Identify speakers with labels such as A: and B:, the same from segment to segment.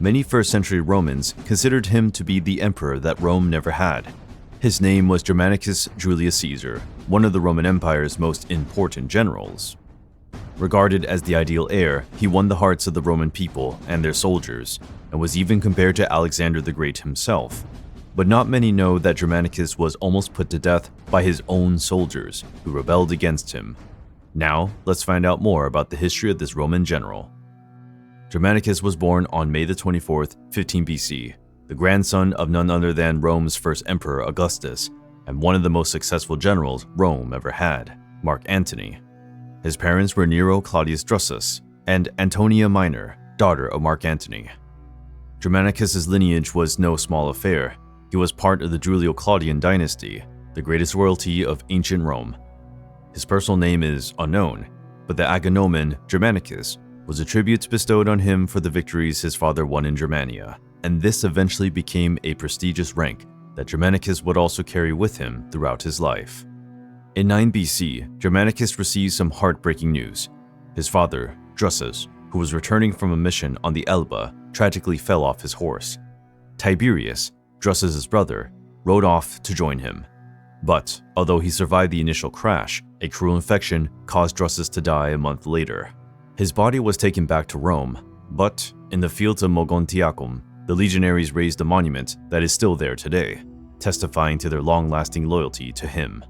A: Many first-century Romans considered him to be the emperor that Rome never had. His name was Germanicus Julius Caesar, one of the Roman Empire's most important generals. Regarded as the ideal heir, he won the hearts of the Roman people and their soldiers, and was even compared to Alexander the Great himself. But not many know that Germanicus was almost put to death by his own soldiers, who rebelled against him. Now, let's find out more about the history of this Roman general. Germanicus was born on May the 24th, 15 BC, the grandson of none other than Rome's first emperor Augustus, and one of the most successful generals Rome ever had, Mark Antony. His parents were Nero Claudius Drusus and Antonia Minor, daughter of Mark Antony. Germanicus's lineage was no small affair. He was part of the Julio-Claudian dynasty, the greatest royalty of ancient Rome. His personal name is unknown, but the agnomen Germanicus was a tribute bestowed on him for the victories his father won in Germania, and this eventually became a prestigious rank that Germanicus would also carry with him throughout his life. In 9 BC, Germanicus received some heartbreaking news. His father, Drusus, who was returning from a mission on the Elbe, tragically fell off his horse. Tiberius, Drusus's brother, rode off to join him. But, although he survived the initial crash, a cruel infection caused Drusus to die a month later. His body was taken back to Rome, but in the fields of Mogontiacum, the legionaries raised a monument that is still there today, testifying to their long-lasting loyalty to him.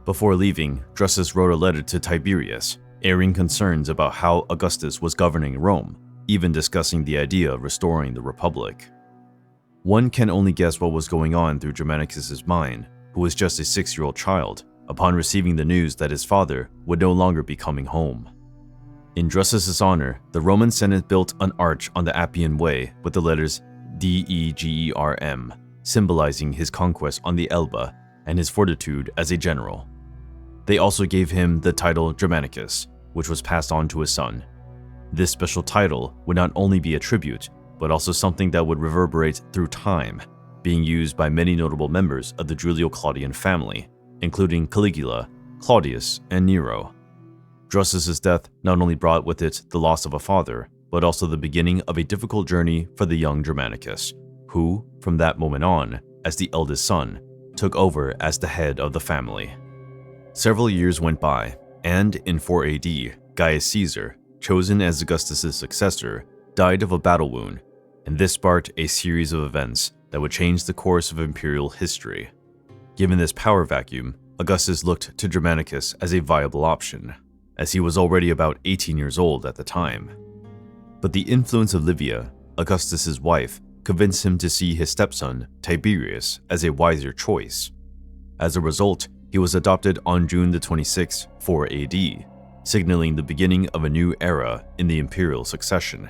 A: Before leaving, Drusus wrote a letter to Tiberius, airing concerns about how Augustus was governing Rome, even discussing the idea of restoring the Republic. One can only guess what was going on through Germanicus's mind, who was just a 6-year-old child, upon receiving the news that his father would no longer be coming home. In Drusus's honor, the Roman Senate built an arch on the Appian Way with the letters DEGERM, symbolizing his conquest on the Elbe and his fortitude as a general. They also gave him the title Germanicus, which was passed on to his son. This special title would not only be a tribute, but also something that would reverberate through time, being used by many notable members of the Julio-Claudian family, including Caligula, Claudius, and Nero. Drusus's death not only brought with it the loss of a father, but also the beginning of a difficult journey for the young Germanicus, who, from that moment on, as the eldest son, took over as the head of the family. Several years went by, and in 4 AD, Gaius Caesar, chosen as Augustus's successor, died of a battle wound, and this sparked a series of events that would change the course of imperial history. Given this power vacuum, Augustus looked to Germanicus as a viable option, as he was already about 18 years old at the time. But the influence of Livia, Augustus's wife, convinced him to see his stepson, Tiberius, as a wiser choice. As a result, he was adopted on June 26, 4 AD, signaling the beginning of a new era in the imperial succession.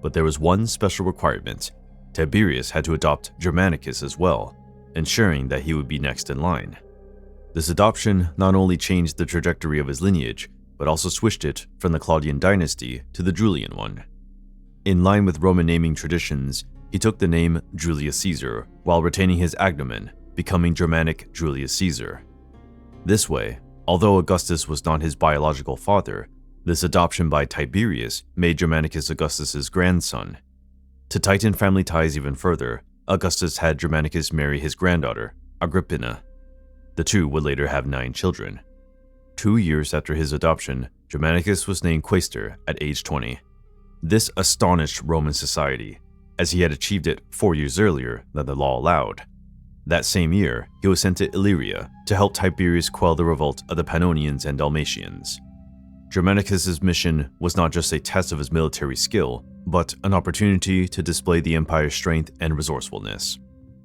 A: But there was one special requirement. Tiberius had to adopt Germanicus as well, ensuring that he would be next in line. This adoption not only changed the trajectory of his lineage, but also switched it from the Claudian dynasty to the Julian one. In line with Roman naming traditions, he took the name Julius Caesar while retaining his agnomen, becoming Germanic Julius Caesar. This way, although Augustus was not his biological father, this adoption by Tiberius made Germanicus Augustus's grandson. To tighten family ties even further, Augustus had Germanicus marry his granddaughter, Agrippina. The two would later have 9 children. 2 years after his adoption, Germanicus was named quaestor at age 20. This astonished Roman society, as he had achieved it 4 years earlier than the law allowed. That same year, he was sent to Illyria to help Tiberius quell the revolt of the Pannonians and Dalmatians. Germanicus's mission was not just a test of his military skill, but an opportunity to display the empire's strength and resourcefulness.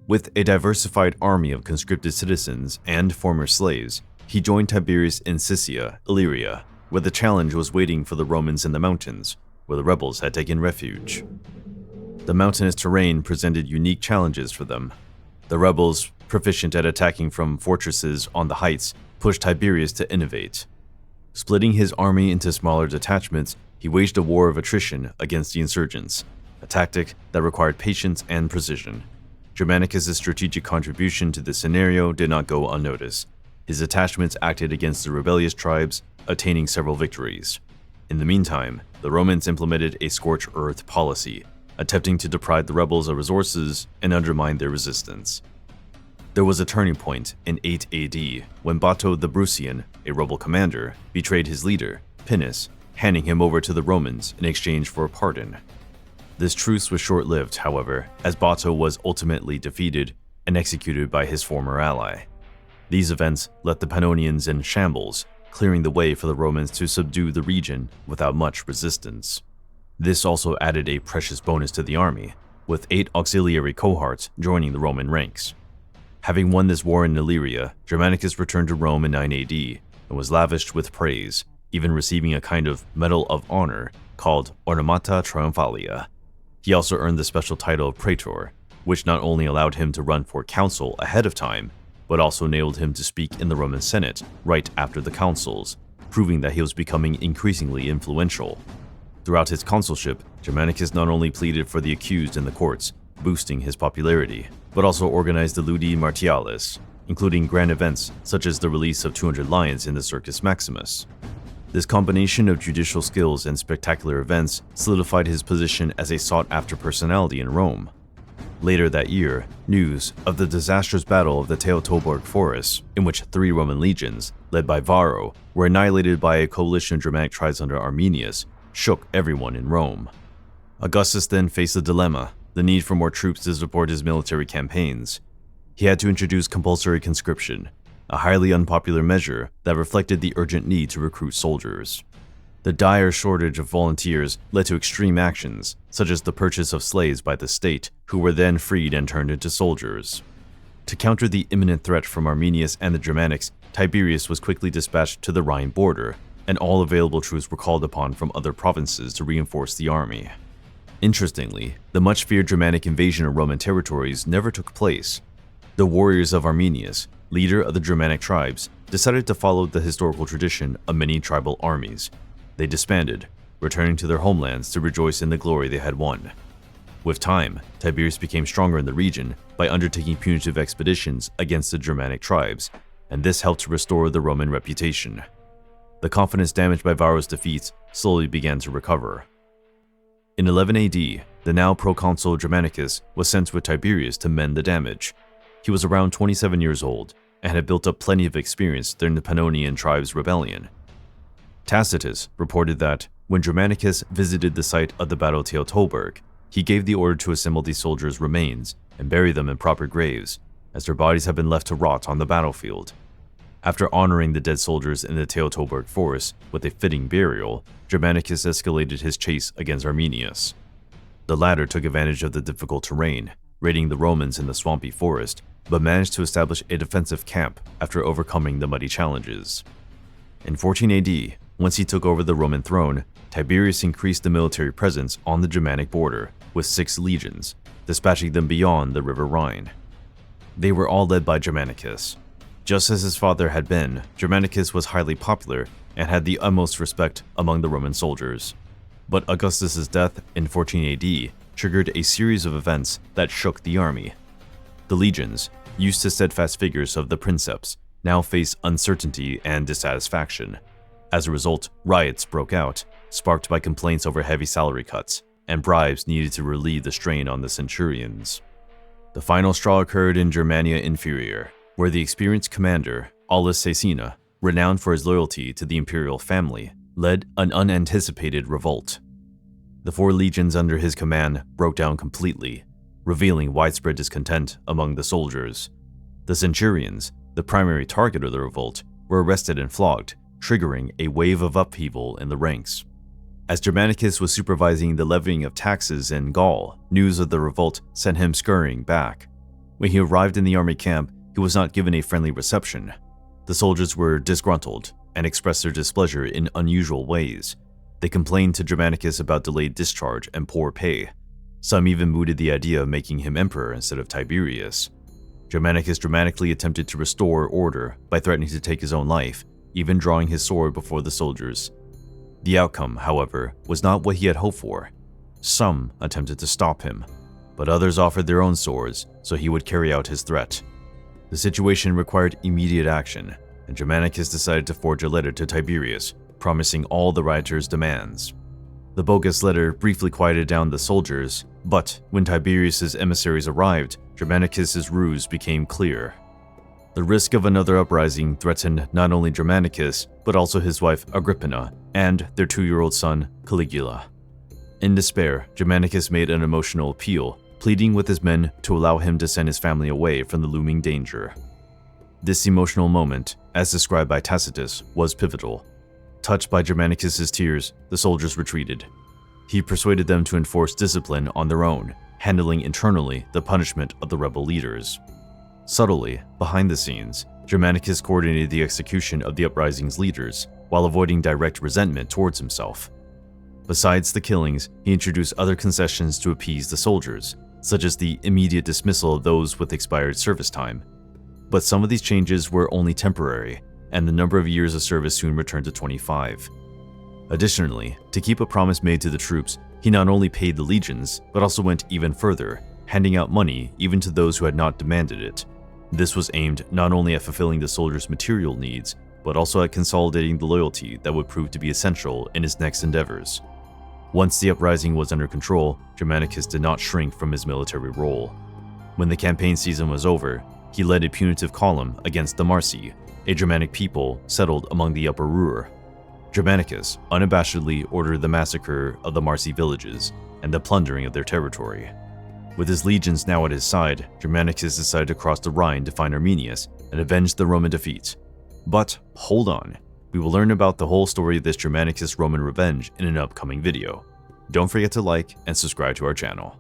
A: With a diversified army of conscripted citizens and former slaves, he joined Tiberius in Sicya, Illyria, where the challenge was waiting for the Romans in the mountains, where the rebels had taken refuge. The mountainous terrain presented unique challenges for them. The rebels, proficient at attacking from fortresses on the heights, pushed Tiberius to innovate. Splitting his army into smaller detachments, he waged a war of attrition against the insurgents, a tactic that required patience and precision. Germanicus' strategic contribution to this scenario did not go unnoticed. His detachments acted against the rebellious tribes, attaining several victories. In the meantime, the Romans implemented a scorched earth policy, attempting to deprive the rebels of resources and undermine their resistance. There was a turning point in 8 AD when Bato the Brucian, a rebel commander, betrayed his leader, Pinus, handing him over to the Romans in exchange for a pardon. This truce was short-lived, however, as Bato was ultimately defeated and executed by his former ally. These events left the Pannonians in shambles, clearing the way for the Romans to subdue the region without much resistance. This also added a precious bonus to the army, with 8 auxiliary cohorts joining the Roman ranks. Having won this war in Illyria, Germanicus returned to Rome in 9 AD and was lavished with praise, even receiving a kind of Medal of Honor called Ornamenta Triumphalia. He also earned the special title of Praetor, which not only allowed him to run for consul ahead of time, but also enabled him to speak in the Roman Senate right after the consuls, proving that he was becoming increasingly influential. Throughout his consulship, Germanicus not only pleaded for the accused in the courts, boosting his popularity, but also organized the Ludi Martialis, including grand events such as the release of 200 lions in the Circus Maximus. This combination of judicial skills and spectacular events solidified his position as a sought-after personality in Rome. Later that year, news of the disastrous battle of the Teutoburg Forest, in which 3 Roman legions, led by Varro, were annihilated by a coalition of Germanic tribes under Arminius, shook everyone in Rome. Augustus then faced a dilemma: the need for more troops to support his military campaigns. He had to introduce compulsory conscription, a highly unpopular measure that reflected the urgent need to recruit soldiers. The dire shortage of volunteers led to extreme actions, such as the purchase of slaves by the state, who were then freed and turned into soldiers. To counter the imminent threat from Arminius and the Germanics, Tiberius was quickly dispatched to the Rhine border, and all available troops were called upon from other provinces to reinforce the army. Interestingly, the much-feared Germanic invasion of Roman territories never took place. The warriors of Arminius, leader of the Germanic tribes, decided to follow the historical tradition of many tribal armies. They disbanded, returning to their homelands to rejoice in the glory they had won. With time, Tiberius became stronger in the region by undertaking punitive expeditions against the Germanic tribes, and this helped to restore the Roman reputation. The confidence damaged by Varro's defeats slowly began to recover. In 11 AD, the now proconsul Germanicus was sent with Tiberius to mend the damage. He was around 27 years old and had built up plenty of experience during the Pannonian tribes' rebellion. Tacitus reported that when Germanicus visited the site of the Battle of Teutoburg, he gave the order to assemble these soldiers' remains and bury them in proper graves, as their bodies had been left to rot on the battlefield. After honoring the dead soldiers in the Teutoburg forest with a fitting burial, Germanicus escalated his chase against Arminius. The latter took advantage of the difficult terrain, raiding the Romans in the swampy forest, but managed to establish a defensive camp after overcoming the muddy challenges. In 14 AD, once he took over the Roman throne, Tiberius increased the military presence on the Germanic border with 6 legions, dispatching them beyond the river Rhine. They were all led by Germanicus. Just as his father had been, Germanicus was highly popular and had the utmost respect among the Roman soldiers. But Augustus's death in 14 AD triggered a series of events that shook the army. The legions, used to steadfast figures of the princeps, now faced uncertainty and dissatisfaction. As a result, riots broke out, sparked by complaints over heavy salary cuts, and bribes needed to relieve the strain on the centurions. The final straw occurred in Germania Inferior, where the experienced commander, Aulus Caecina, renowned for his loyalty to the imperial family, led an unanticipated revolt. The 4 legions under his command broke down completely, revealing widespread discontent among the soldiers. The centurions, the primary target of the revolt, were arrested and flogged, triggering a wave of upheaval in the ranks. As Germanicus was supervising the levying of taxes in Gaul, news of the revolt sent him scurrying back. When he arrived in the army camp, he was not given a friendly reception. The soldiers were disgruntled and expressed their displeasure in unusual ways. They complained to Germanicus about delayed discharge and poor pay. Some even mooted the idea of making him emperor instead of Tiberius. Germanicus dramatically attempted to restore order by threatening to take his own life, even drawing his sword before the soldiers. The outcome, however, was not what he had hoped for. Some attempted to stop him, but others offered their own swords so he would carry out his threat. The situation required immediate action, and Germanicus decided to forge a letter to Tiberius, promising all the rioters' demands. The bogus letter briefly quieted down the soldiers, But when Tiberius's emissaries arrived, Germanicus's ruse became clear. The risk of another uprising threatened not only Germanicus, but also his wife Agrippina and their 2-year-old son Caligula. In despair, Germanicus made an emotional appeal, pleading with his men to allow him to send his family away from the looming danger. This emotional moment, as described by Tacitus, was pivotal. Touched by Germanicus's tears, the soldiers retreated. He persuaded them to enforce discipline on their own, handling internally the punishment of the rebel leaders. Subtly, behind the scenes, Germanicus coordinated the execution of the uprising's leaders, while avoiding direct resentment towards himself. Besides the killings, he introduced other concessions to appease the soldiers, such as the immediate dismissal of those with expired service time. But some of these changes were only temporary, and the number of years of service soon returned to 25. Additionally, to keep a promise made to the troops, he not only paid the legions, but also went even further, handing out money even to those who had not demanded it. This was aimed not only at fulfilling the soldiers' material needs, but also at consolidating the loyalty that would prove to be essential in his next endeavors. Once the uprising was under control, Germanicus did not shrink from his military role. When the campaign season was over, he led a punitive column against the Marsi, a Germanic people settled among the Upper Ruhr. Germanicus unabashedly ordered the massacre of the Marsi villages and the plundering of their territory. With his legions now at his side, Germanicus decided to cross the Rhine to find Arminius and avenge the Roman defeat. But hold on, we will learn about the whole story of this Germanicus Roman revenge in an upcoming video. Don't forget to like and subscribe to our channel.